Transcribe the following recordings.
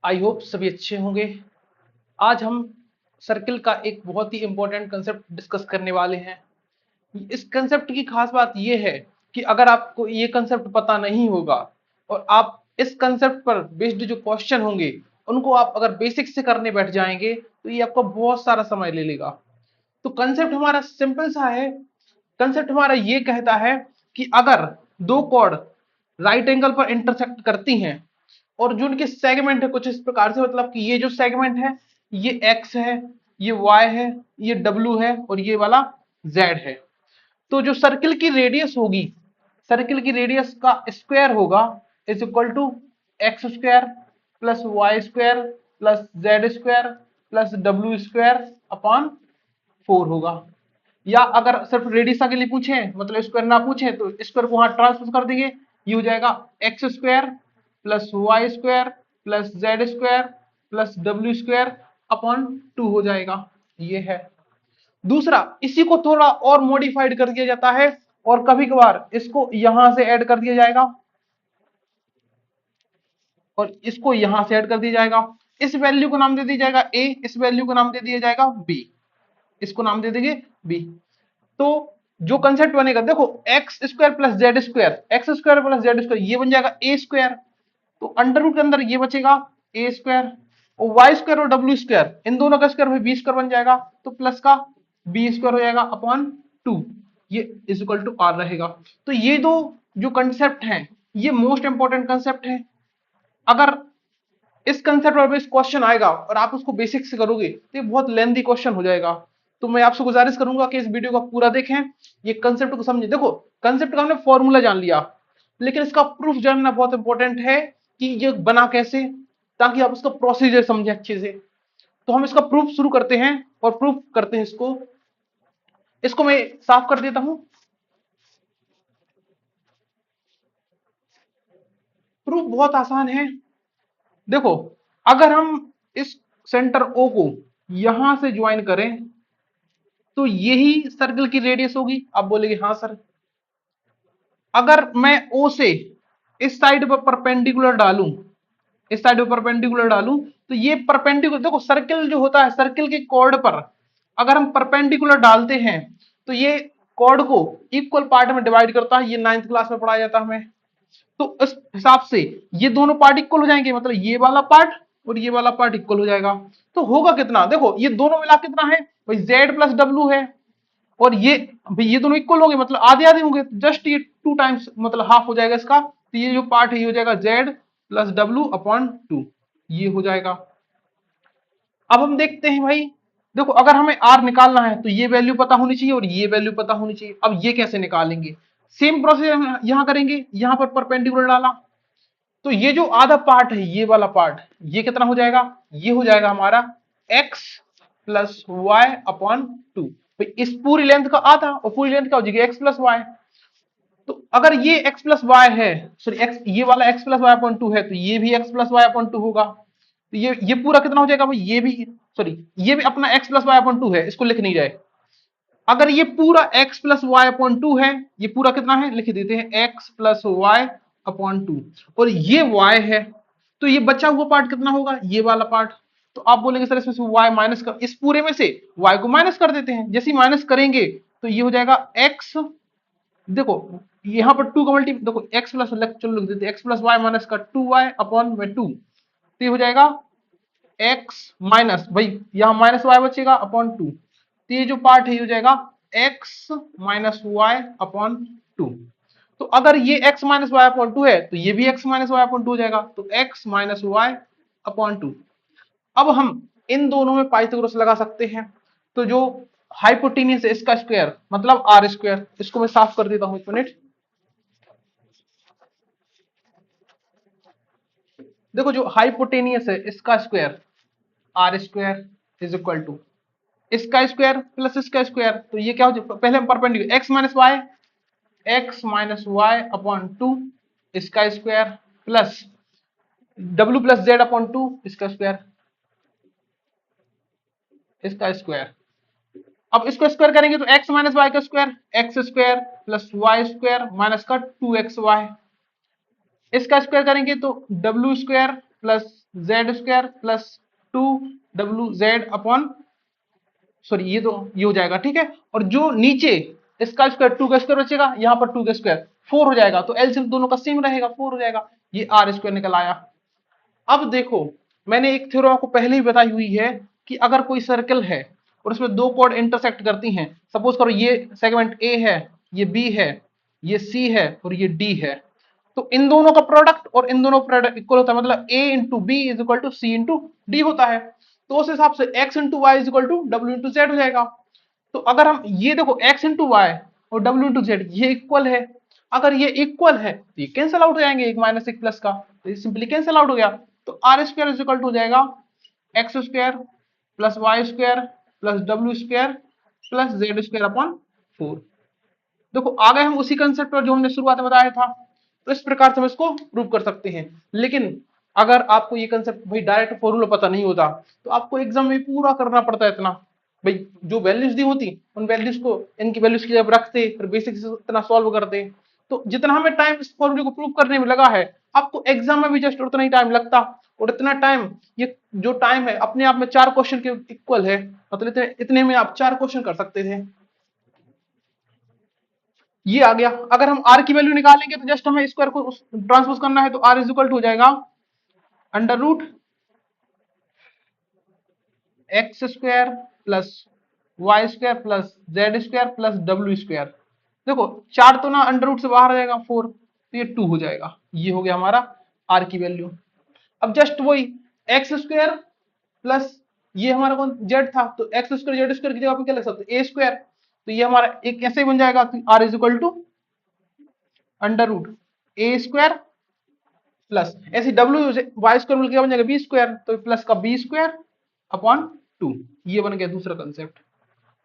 I hope सभी अच्छे होंगे। आज हम सर्किल का एक बहुत ही इंपॉर्टेंट कंसेप्ट डिस्कस करने वाले हैं। इस कंसेप्ट की खास बात यह है कि अगर आपको ये कंसेप्ट पता नहीं होगा और आप इस कंसेप्ट पर बेस्ड जो क्वेश्चन होंगे उनको आप अगर बेसिक से करने बैठ जाएंगे तो ये आपको बहुत सारा समय ले लेगा। तो कंसेप्ट हमारा सिंपल सा है। कंसेप्ट हमारा ये कहता है कि अगर दो कॉर्ड राइट एंगल पर इंटरसेक्ट करती हैं और जो उनके सेगमेंट है कुछ इस प्रकार से, मतलब कि ये जो सेगमेंट है ये x है, ये y है, ये w है और ये वाला z है। तो जो सर्किल की रेडियस होगी, सर्किल की रेडियस का स्क्वायर होगा is equal to X square plus Y square plus Z square plus W square upon 4 होगा। या अगर सिर्फ रेडियस के लिए पूछे, मतलब स्क्वायर ना पूछे, तो स्क्वायर को वहां ट्रांसफर कर देंगे। ये हो जाएगा x square plus Y square plus Z square plus W square upon 2 हो जाएगा। ये है। दूसरा, इसी को थोड़ा और मॉडिफाइड कर दिया जाता है और कभी कभार इसको यहां से ऐड कर दिया जाएगा और इसको यहां से ऐड कर दिया जाएगा। इस वैल्यू को नाम दे दिया जाएगा ए, इस वैल्यू को नाम दे दिया जाएगा बी, इसको नाम दे देंगे बी। तो जो कंसेप्ट बनेगा, देखो x square plus Z square, x square plus Z square ये बन जाएगा ए स्क्वायर। तो अंडर रूट के अंदर ये बचेगा ए स्क्वायर और वाई स्क्वायर और डब्ल्यू स्क्वायर, इन दोनों का स्क्वायर बी स्क्वायर बन जाएगा। तो प्लस का बी स्क्वायर हो जाएगा अपॉन 2, ये इज इक्वल टू आर रहेगा। तो ये दो जो कंसेप्ट हैं ये मोस्ट इंपॉर्टेंट कंसेप्ट है। अगर इस कंसेप्ट पर बेस्ड क्वेश्चन आएगा और आप उसको बेसिक से करोगे तो ये बहुत लेंथी क्वेश्चन हो जाएगा। तो मैं आपसे गुजारिश करूंगा कि इस वीडियो को पूरा देखें, ये कंसेप्ट को समझें। देखो, कंसेप्ट का हमने फॉर्मूला जान लिया, लेकिन इसका प्रूफ जानना बहुत इंपॉर्टेंट है कि ये बना कैसे, ताकि आप उसका प्रोसीजर समझें अच्छे से। तो हम इसका प्रूफ शुरू करते हैं और प्रूफ करते हैं इसको। इसको मैं साफ कर देता हूं। प्रूफ बहुत आसान है। देखो, अगर हम इस सेंटर ओ को यहां से ज्वाइन करें तो यही सर्कल की रेडियस होगी। आप बोलेंगे हाँ सर। अगर मैं ओ से इस साइड पर परपेंडिकुलर डालूं, इस साइड पर परपेंडिकुलर डालूं, तो ये परपेंडिकुलर, देखो सर्कल जो होता है सर्कल के कॉर्ड पर अगर हम परपेंडिकुलर डालते हैं तो ये कॉर्ड को इक्वल पार्ट में डिवाइड करता है। ये 9th क्लास में पढ़ाया जाता है हमें। तो इस हिसाब से ये दोनों पार्ट इक्वल हो जाएंगे, मतलब ये वाला पार्ट और ये वाला पार्ट इक्वल हो जाएगा। तो होगा कितना, देखो ये दोनों मिला कितना है भाई, जेड प्लस डब्ल्यू है और ये भाई ये दोनों इक्वल हो गए, मतलब आधे आधे होंगे। जस्ट ये 2 टाइम्स मतलब हाफ हो जाएगा इसका। तो ये जो पार्ट है ये हो जाएगा जेड प्लस डब्ल्यू अपॉन 2, ये हो जाएगा। अब हम देखते हैं भाई, देखो अगर हमें आर निकालना है तो ये वैल्यू पता होनी चाहिए और ये वैल्यू पता होनी चाहिए। अब ये कैसे निकालेंगे, सेम प्रोसेस हम यहां करेंगे। यहां पर परपेंडिकुलर डाला तो ये जो आधा पार्ट है ये वाला पार्ट ये कितना हो जाएगा, ये हो जाएगा हमारा x प्लस वाई अपॉन 2। इस पूरी लेंथ का आधा और पूरी लेंथ क्या हो जाएगी x प्लस वाई। तो अगर ये x प्लस वाई है, सॉरी x, ये वाला x प्लस वाई अपॉन 2 है तो ये भी x प्लस वाई अपॉन 2 होगा। तो ये पूरा कितना हो जाएगा भाई, ये भी, सॉरी ये भी अपना x प्लस वाई अपॉन 2 है, इसको लिख नहीं जाए। अगर ये पूरा x प्लस वाई अपॉन 2 है, ये पूरा कितना है लिख देते हैं x प्लस वाई अपॉन 2 और ये y है। तो ये बचा हुआ पार्ट कितना होगा, ये वाला पार्ट। तो आप बोलेंगे सर इसमें से y माइनस कर, इस पूरे में से y को माइनस कर देते हैं। जैसे ही माइनस करेंगे तो ये हो जाएगा x, देखो यहाँ पर 2 का मल्टी, देखो x प्लस, चलो लिख देते हैं x प्लस वाई माइनस का 2y अपॉन में 2। तो ये हो जाएगा x माइनस, भाई यहाँ माइनस वाई बचेगा अपॉन 2। तो ये जो पार्ट है ये हो जाएगा x माइनस वाई अपॉन 2। तो अगर ये x माइनस वाई अपॉन 2 है तो ये भी x माइनस वाई अपॉन 2 हो जाएगा। तो x माइनस वाई अपॉन 2। अब हम इन दोनों में पाइथागोरस लगा सकते हैं। तो जो हाइपोटेन्यूस है इसका स्क्वायर मतलब आर स्क्वायर, इसको मैं साफ कर देता हूं एक मिनट। देखो जो हाइपोटेनियस है इसका square r square is equal to इसका स्क्वायर प्लस इसका स्क्वायर। तो ये क्या हो जाए, पहले हम perpendicular x minus y upon 2 इसका स्क्वायर प्लस डब्ल्यू प्लस जेड अपॉन 2 इसका स्क्वायर, इसका स्क्वायर। अब इसको स्क्वायर करेंगे तो एक्स माइनस वाई का square, x square plus Y square minus का 2xy। इसका स्क्वायर करेंगे तो डब्ल्यू square plus Z square plus 2wz upon, sorry ये हो जाएगा, ठीक है। और जो नीचे इसका स्क्वायर 2 का स्क्वायर बचेगा, यहाँ पर 2 का स्क्वायर 4 हो जाएगा, तो एलसीएम दोनों का सेम रहेगा, 4 हो जाएगा, ये आर स्क्वायर निकल आया। अब देखो, मैंने एक थ्योरम आपको पहले ही बताई हुई है कि अगर कोई सर्कल है और उसमें दो कॉर्ड इंटरसेक्ट करती हैं, सपोज करो ये सेगमेंट ए है, ये बी है, ये सी है और ये डी है, तो इन दोनों का प्रोडक्ट और इन दोनों प्रोडक्ट इक्वल होता है, मतलब A into B is equal to C into D होता है। तो उस हिसाब से X into Y is equal to W into Z हो जाएगा। तो अगर हम ये देखो एक्स इंटू वाई और डब्ल्यू इंटू जेड ये इक्वल है, अगर ये इक्वल है तो ये कैंसिल आउट हो जाएंगे, एक माइनस एक प्लस का, तो ये सिंपली कैंसिल आउट हो गया। तो are square is equal to हो जाएगा x square plus Y square plus W square plus Z square upon 4। देखो आ गए हम उसी कंसेप्ट पर जो हमने शुरुआत में बताया था। तो इस प्रकार से हम इसको प्रूव कर सकते हैं। लेकिन अगर आपको ये कंसेप्ट भाई डायरेक्ट फॉर्मूला पता नहीं होता तो आपको एग्जाम में पूरा करना पड़ता है इतना, भाई जो वैल्यूज दी होती उन वैल्यूज को इनकी वैल्यूज की जब रखते फिर बेसिक से इतना सॉल्व करते। तो जितना हमें टाइम इस फॉर्मूले को प्रूव करने में लगा है, आपको एग्जाम में भी जस्ट उतना ही टाइम लगता। और इतना टाइम, ये जो टाइम है अपने आप में 4 क्वेश्चन के इक्वल है, मतलब इतने में आप 4 क्वेश्चन कर सकते थे। ये आ गया। अगर हम आर की वैल्यू निकालेंगे तो जस्ट हमें स्क्वायर को ट्रांसपोज करना है, तो आर इज इक्वल टू हो जाएगा under root x square plus Y square plus Z square plus W square. देखो चार तो ना अंडर रूट से बाहर आ जाएगा 4, तो ये 2 हो जाएगा। ये हो गया हमारा आर की वैल्यू। अब जस्ट वही एक्स स्क्वायर प्लस ये हमारा कौन जेड था, तो एक्स स्क्वायर जेड स्क्वायर की जगह पे क्या लिख सकते हैं, ए स्क्वायर। तो ये हमारा एक कैसे बन जाएगा, r is equal to under root a square plus ऐसे डब्ल्यू वाई स्क्वायर मिलकर बन जाएगा बी स्क्वायर, तो प्लस का बी स्क्वायर अपॉन 2। ये बन गया दूसरा कंसेप्ट।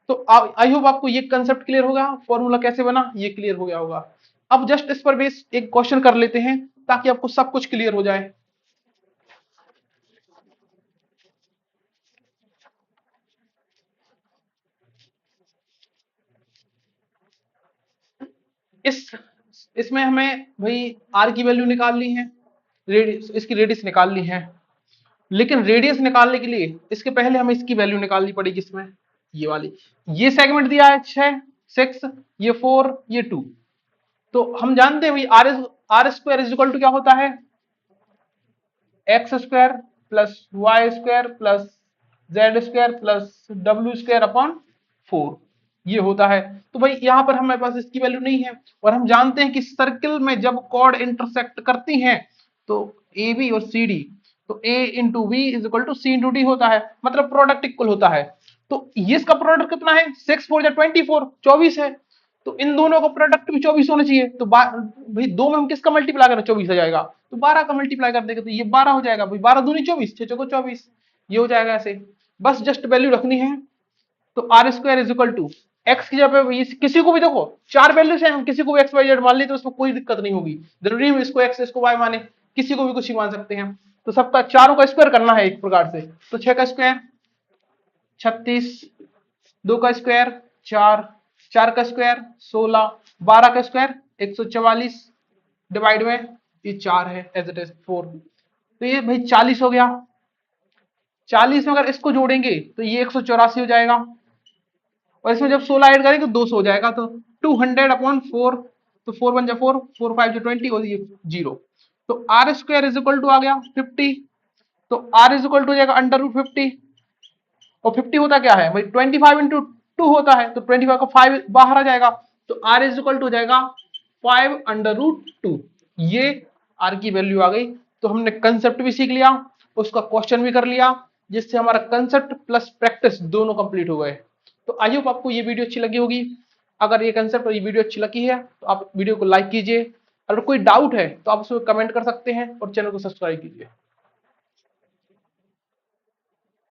तो आई होप आपको ये कंसेप्ट क्लियर होगा, फॉर्मूला कैसे बना ये क्लियर हो गया होगा। अब जस्ट इस पर बेस एक क्वेश्चन कर लेते हैं ताकि आपको सब कुछ क्लियर हो जाए। इस इसमें हमें भाई आर की वैल्यू निकालनी है, रेडियस इसकी रेडियस निकालनी है। लेकिन रेडियस निकालने के लिए इसके पहले हमें इसकी वैल्यू निकालनी पड़ेगी। इसमें ये वाली, ये सेगमेंट दिया है 6 6, ये 4 ये 2। तो हम जानते हैं भाई r square is equal to क्या होता है, x square plus Y square plus Z square plus W square upon 4, ये होता है। तो भाई यहाँ पर हमारे पास इसकी वैल्यू नहीं है, और हम जानते हैं कि सर्किल में जब कॉर्ड इंटरसेक्ट करती हैं तो ए बी और सी डी, तो A into B is equal to C into D होता है, मतलब प्रोडक्ट इक्वल होता है। तो ये इसका प्रोडक्ट कितना है, 6 4 या 24 24 है। तो इन दोनों का प्रोडक्ट भी 24 होना चाहिए। तो भाई दो में हम किसका मल्टीप्लाई करें, 24 आ जाएगा, तो 12 का मल्टीप्लाई कर देंगे तो ये 12 हो जाएगा। भाई 12 दूनी 24, 6 चौको 24, ये हो जाएगा ऐसे। बस जस्ट वैल्यू रखनी है। तो are square is equal to x की जगह पे किसी को भी देखो 4 वैल्यूज है, हम किसी को भी एक्स वाई जेड मान ले तो उसमें कोई दिक्कत नहीं होगी। जरूरी है इसको एक्स इसको वाई माने, किसी को भी कुछ ही मान सकते हैं। तो सबका चारों का स्क्वायर करना है एक प्रकार से। तो 6 का स्क्वायर 36, 2 का स्क्वायर 4, 4 का स्क्वायर 16, 12 का स्क्वायर 144 डिवाइड में ये 4 है एज इट इज 4। तो ये भाई 40 हो गया। 40 में अगर इसको जोड़ेंगे तो ये 184 हो जाएगा, और इसमें जब 16 ऐड करेंगे तो 200 हो जाएगा। तो 200 अपॉन 4, तो 4 1 जा 4, 4 5 जो 20 और ये 0। तो are square is equal to आ गया 50। तो आर इज इक्वल टू हो जाएगा अंडर रूट 50, और 50 होता क्या है भाई 25 इंटू 2 होता है, तो 25 का 5 बाहर आ जाएगा। तो आर इज इक्वल टू हो जाएगा 5 अंडर रूट 2। ये आर की वैल्यू आ गई। तो हमने कंसेप्ट भी सीख लिया, उसका क्वेश्चन भी कर लिया, जिससे हमारा कंसेप्ट प्लस प्रैक्टिस दोनों कंप्लीट हो गए। तो आई होप आपको ये वीडियो अच्छी लगी होगी। अगर ये कंसेप्ट और ये वीडियो अच्छी लगी है तो आप वीडियो को लाइक कीजिए। अगर कोई डाउट है तो आप उसमें कमेंट कर सकते हैं और चैनल को सब्सक्राइब कीजिए।